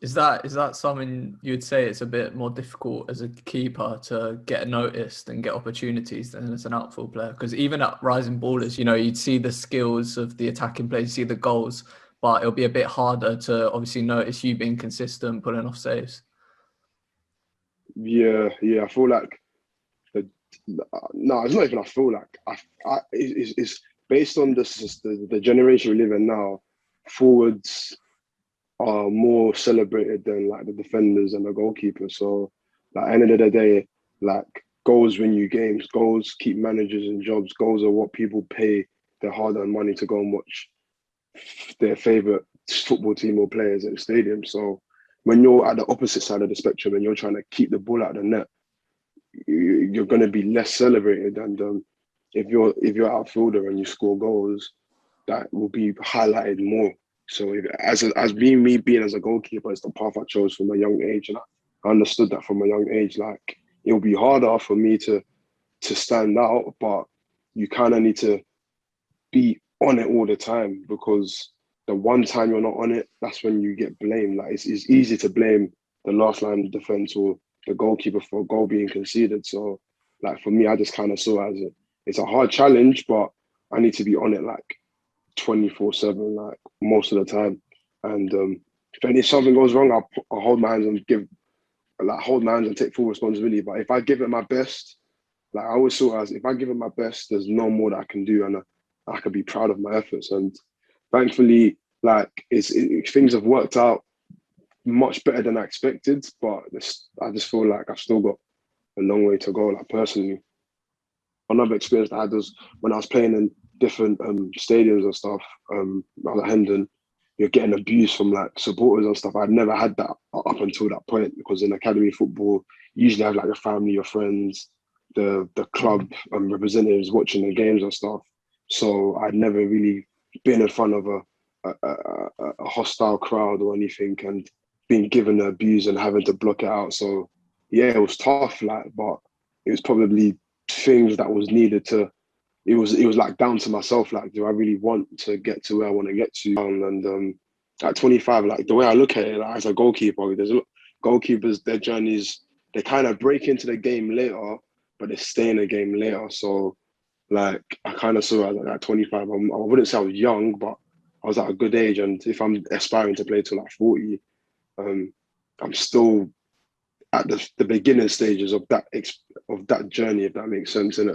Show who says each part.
Speaker 1: Is that something you'd say it's a bit more difficult as a keeper to get noticed and get opportunities than as an outfield player? Because even at Rising Ballers, you'd see the skills of the attacking players, see the goals, but it'll be a bit harder to obviously notice you being consistent, pulling off saves.
Speaker 2: Yeah, yeah. I feel like the no, it's not even. I feel like it's based on the generation we live in now. Forwards are more celebrated than like the defenders and the goalkeepers. So, like, end of the day, like goals win you games. Goals keep managers in jobs. Goals are what people pay their hard-earned money to go and watch their favorite football team or players at the stadium. So, when you're at the opposite side of the spectrum and you're trying to keep the ball out of the net, you're going to be less celebrated. And if you're outfielder and you score goals, that will be highlighted more. So as me being as a goalkeeper, it's the path I chose from a young age, and I understood that from a young age. Like it'll be harder for me to stand out, but you kind of need to be on it all the time, because the one time you're not on it, that's when you get blamed. Like it's easy to blame the last line of defense or the goalkeeper for a goal being conceded. So like for me, I just kind of saw it as it's a hard challenge, but I need to be on it like 24/7, like most of the time. And if something goes wrong, I'll hold my hands and hold my hands and take full responsibility. But if I give it my best, like I always saw it as if I give it my best, there's no more that I can do, and I can be proud of my efforts. And thankfully, like things have worked out much better than I expected. But I just feel like I've still got a long way to go. Like personally, another experience I had was when I was playing in different stadiums and stuff. I was at Hendon. You're getting abused from like supporters and stuff. I'd never had that up until that point, because in academy football, you usually have like your family, your friends, the club representatives watching the games and stuff. So I'd never really been in front of a hostile crowd or anything, and being given the abuse and having to block it out. So yeah, it was tough, like, but it was probably things that was needed to. It was like down to myself. Like, do I really want to get to where I want to get to? And at 25, like the way I look at it, like, as a goalkeeper, goalkeepers, their journeys, they kind of break into the game later, but they stay in the game later. So like I kind of saw it at 25. I wouldn't say I was young, but I was at a good age. And if I'm aspiring to play till like 40, I'm still at the beginning stages of that journey, if that makes sense, innit?